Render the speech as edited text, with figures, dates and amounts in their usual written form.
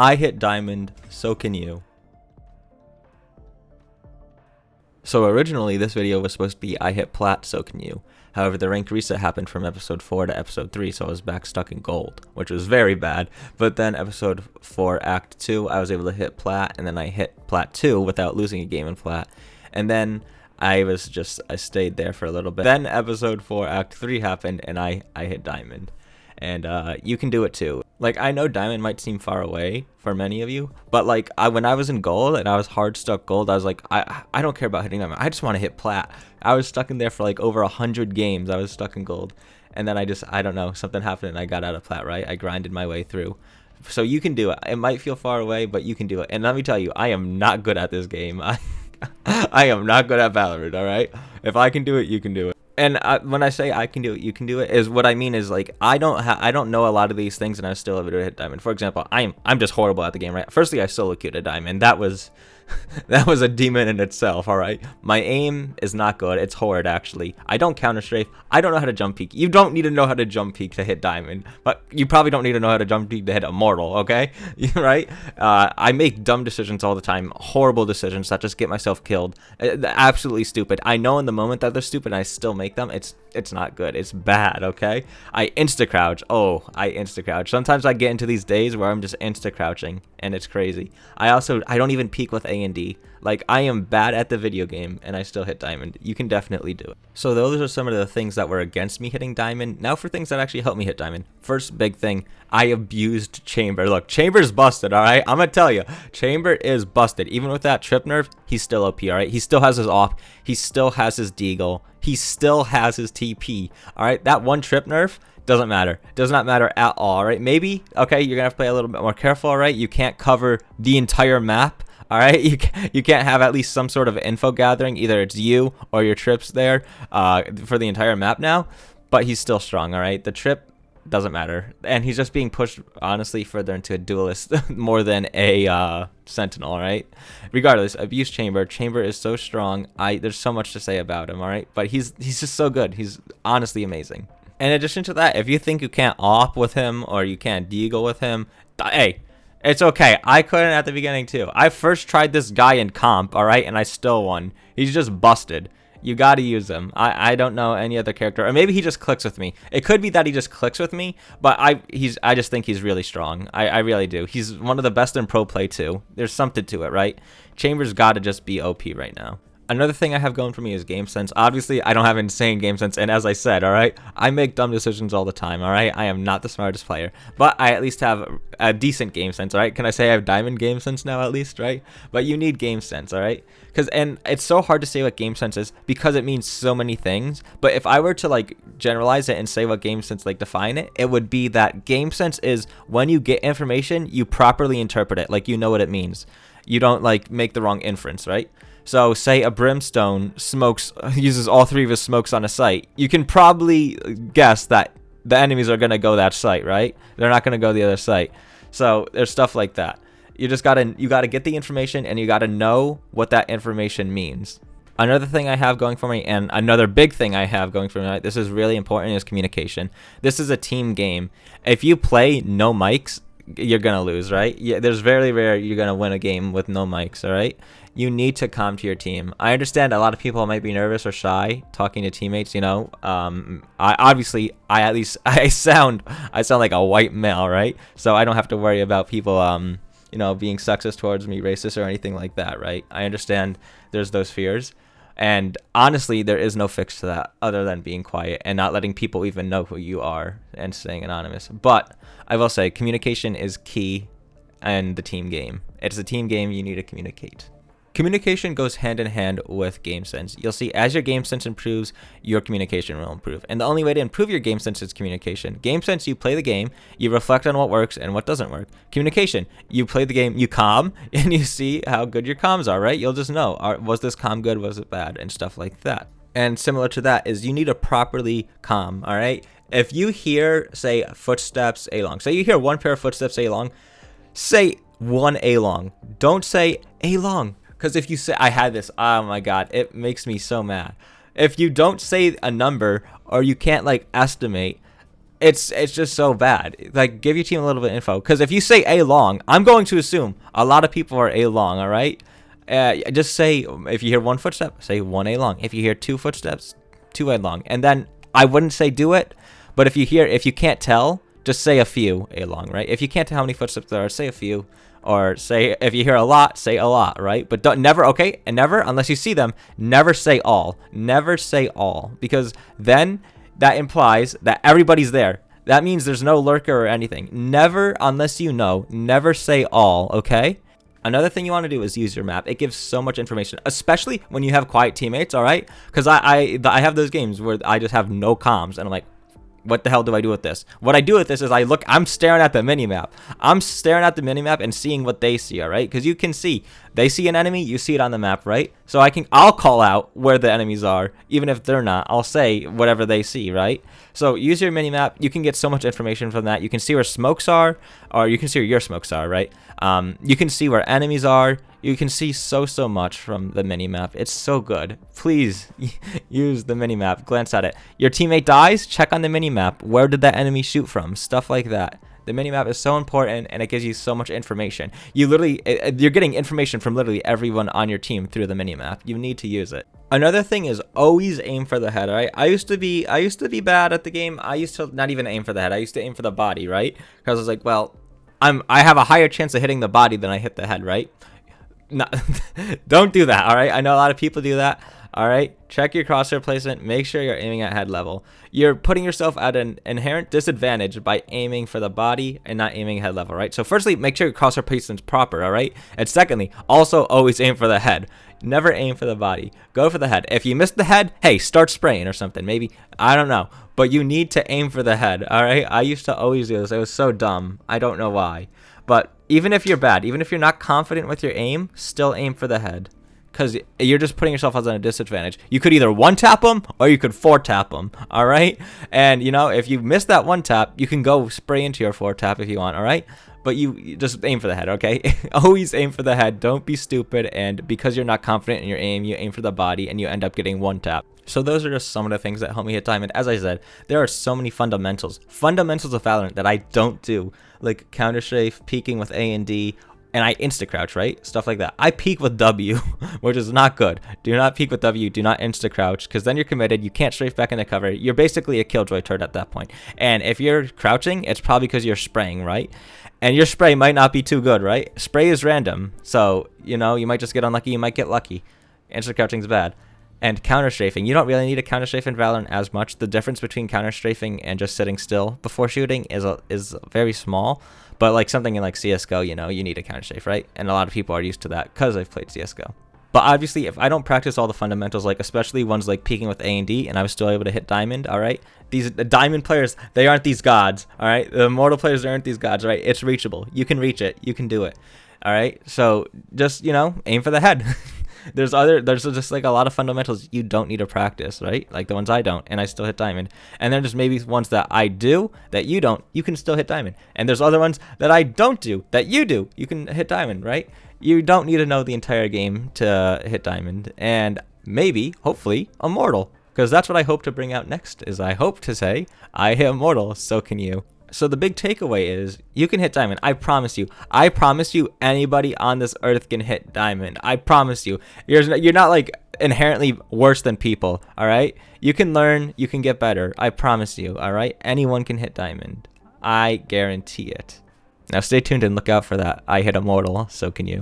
I hit diamond, so can you. So originally this video was supposed to be I hit plat, so can you. However, the rank reset happened from episode 4 to episode 3, so I was back stuck in gold, which was very bad. But then episode 4 act 2, I was able to hit plat, and then I hit plat 2 without losing a game in plat. And then I stayed there for a little bit. Then episode 4 act 3 happened, and I hit diamond. And you can do it too. Like, I know diamond might seem far away for many of you, but like when I was in gold and I was hard stuck gold, I was like, I don't care about hitting diamond. I just want to hit plat. I was stuck in there for like over 100 games. I was stuck in gold, and then I don't know, something happened and I got out of plat. Right? I grinded my way through. So you can do it. It might feel far away, but you can do it. And let me tell you, I am not good at this game. I am not good at Valorant. All right. If I can do it, you can do it. And when I say I can do it, you can do it, is what I mean is like I don't know a lot of these things, and I still able to hit diamond. For example, I'm just horrible at the game, right? Firstly, I solo queued a diamond. That was that was a demon in itself. All right, my aim is not good. It's horrid actually. I don't counter strafe. I don't know how to jump peek. You don't need to know how to jump peek to hit diamond, but you probably don't need to know how to jump peek to hit immortal. Okay, right? I make dumb decisions all the time, horrible decisions that just get myself killed. Absolutely stupid. I know in the moment that they're stupid, and I still make them. It's not good. It's bad. Okay. I insta crouch. Oh, I insta crouch. Sometimes I get into these days where I'm just insta crouching, and it's crazy. I don't even peek with A and D. Like, I am bad at the video game, and I still hit diamond. You can definitely do it. So those are some of the things that were against me hitting diamond. Now for things that actually helped me hit diamond. First big thing, I abused Chamber. Look, Chamber's busted, all right? I'm going to tell you, Chamber is busted. Even with that trip nerf, he's still OP, all right? He still has his off. He still has his deagle. He still has his TP, all right? That one trip nerf doesn't matter. Does not matter at all, right? Maybe, okay, you're going to have to play a little bit more careful, all right? You can't cover the entire map. All right, you can't have at least some sort of info gathering. Either it's you or your trips there for the entire map now. But he's still strong. All right, the trip doesn't matter, and he's just being pushed honestly further into a duelist more than a sentinel. All right, regardless, abuse Chamber. Chamber is so strong. There's so much to say about him. All right, but he's just so good. He's honestly amazing. In addition to that, if you think you can't op with him or you can't deagle with him, hey. It's okay. I couldn't at the beginning too. I first tried this guy in comp, all right, and I still won. He's just busted. You got to use him. I don't know any other character, or maybe he just clicks with me. It could be that he just clicks with me, but I just think he's really strong. I really do. He's one of the best in pro play too. There's something to it, right? Chamber's got to just be OP right now. Another thing I have going for me is game sense. Obviously, I don't have insane game sense, and as I said, all right, I make dumb decisions all the time, all right? I am not the smartest player, but I at least have a decent game sense, all right? Can I say I have diamond game sense now at least, right? But you need game sense, all right? And it's so hard to say what game sense is because it means so many things, but if I were to like generalize it and say what game sense, like define it, it would be that game sense is when you get information, you properly interpret it, like you know what it means. You don't like make the wrong inference, right? So say a brimstone uses all 3 of his smokes on a site. You can probably guess that the enemies are going to go that site, right? They're not going to go the other site. So there's stuff like that. You gotta get the information, and you gotta know what that information means. Another thing I have going for me, and another big thing I have going for me, this is really important, is communication. This is a team game. If you play no mics, you're gonna lose, right? Yeah, there's very rare you're gonna win a game with no mics, all right? You need to calm to your team. I understand a lot of people might be nervous or shy talking to teammates, you know. I sound like a white male, right? So I don't have to worry about people being sexist towards me, racist or anything like that, right? I understand there's those fears. And honestly, there is no fix to that other than being quiet and not letting people even know who you are and staying anonymous. But I will say communication is key in the team game. It's a team game. You need to communicate. Communication goes hand in hand with game sense. You'll see as your game sense improves, your communication will improve. And the only way to improve your game sense is communication. Game sense, you play the game, you reflect on what works and what doesn't work. Communication, you play the game, you comm, and you see how good your comms are, right? You'll just know, was this comm good, was it bad, and stuff like that. And similar to that is you need to properly comm, all right? If you hear, say, footsteps A-long, say you hear one pair of footsteps A-long, say one A-long. Don't say A-long. Because if you say, I had this, oh my God, it makes me so mad. If you don't say a number or you can't like estimate, It's just so bad. Like, give your team a little bit of info, because if you say A long, I'm going to assume a lot of people are A long. All right, just say, if you hear one footstep, say 1A long. If you hear 2 footsteps, 2A long. And then I wouldn't say do it, but if you can't tell, just say a few A long, right? If you can't tell how many footsteps there are, say a few. Or say, if you hear a lot, say a lot, right? But don't, never, okay? And never, unless you see them, never say all. Never say all, because then that implies that everybody's there. That means there's no lurker or anything. Never, unless you know, never say all, okay? Another thing you want to do is use your map. It gives so much information, especially when you have quiet teammates, all right? Because I have those games where I just have no comms, and I'm like, what the hell do I do with this? What I do with this is I'm staring at the minimap. I'm staring at the minimap and seeing what they see, all right? Because you can see, they see an enemy, you see it on the map, right? So I'll call out where the enemies are, even if they're not. I'll say whatever they see, right? So use your minimap. You can get so much information from that. You can see where smokes are, or you can see where your smokes are, right? You can see where enemies are. You can see so much from the minimap. It's so good. Please use the minimap. Glance at it. Your teammate dies, check on the minimap. Where did that enemy shoot from? Stuff like that. The minimap is so important, and it gives you so much information. You're getting information from literally everyone on your team through the minimap. You need to use it. Another thing is always aim for the head, right? I used to be bad at the game. I used to not even aim for the head. I used to aim for the body, right? Because I was like, well, I have a higher chance of hitting the body than I hit the head, right? No, don't do that, all right? I know a lot of people do that, all right? Check your crosshair placement. Make sure you're aiming at head level. You're putting yourself at an inherent disadvantage by aiming for the body and not aiming head level, right? So firstly, make sure your crosshair placement's proper, all right? And secondly, also always aim for the head. Never aim for the body. Go for the head. If you miss the head, hey, start spraying or something. Maybe, I don't know. But you need to aim for the head, all right? I used to always do this. It was so dumb. I don't know why. But even if you're bad, even if you're not confident with your aim, still aim for the head. Because you're just putting yourself at a disadvantage. You could either 1-tap them or you could 4-tap them, all right? And, you know, if you miss that 1-tap, you can go spray into your 4-tap if you want, all right? But you just aim for the head, okay? Always aim for the head. Don't be stupid. And because you're not confident in your aim, you aim for the body and you end up getting 1-tap. So those are just some of the things that help me hit diamond. As I said, there are so many fundamentals of Valorant that I don't do, like counter strafe, peeking with A and D, and I insta crouch, right? Stuff like that. I peek with W, which is not good. Do not peek with W. Do not insta crouch, because then you're committed. You can't strafe back into cover. You're basically a killjoy turret at that point. And if you're crouching, it's probably because you're spraying, right? And your spray might not be too good, right? Spray is random, so you know you might just get unlucky. You might get lucky. Insta crouching is bad. And counter strafing, you don't really need a counter strafe in Valorant as much. The difference between counter strafing and just sitting still before shooting is very small. But like something in like CSGO, you know, you need a counter strafe, right? And a lot of people are used to that because they've played CSGO. But obviously, if I don't practice all the fundamentals, like especially ones like peeking with A and D, and I was still able to hit diamond, all right? These diamond players, they aren't these gods, all right? The immortal players, they aren't these gods, right? It's reachable. You can reach it. You can do it, all right? So just, you know, aim for the head. There's just like a lot of fundamentals you don't need to practice, right? Like the ones I don't, and I still hit diamond. And then there's maybe ones that I do that you don't, you can still hit diamond. And there's other ones that I don't do that you do, you can hit diamond, right? You don't need to know the entire game to hit diamond, and maybe, hopefully, immortal. Because that's what I hope to bring out next, is I hope to say, I hit immortal, so can you. So the big takeaway is, you can hit diamond. I promise you. I promise you, anybody on this earth can hit diamond. I promise you. You're not like inherently worse than people, all right? You can learn, you can get better. I promise you, all right? Anyone can hit diamond. I guarantee it. Now stay tuned and look out for that. I hit immortal, so can you.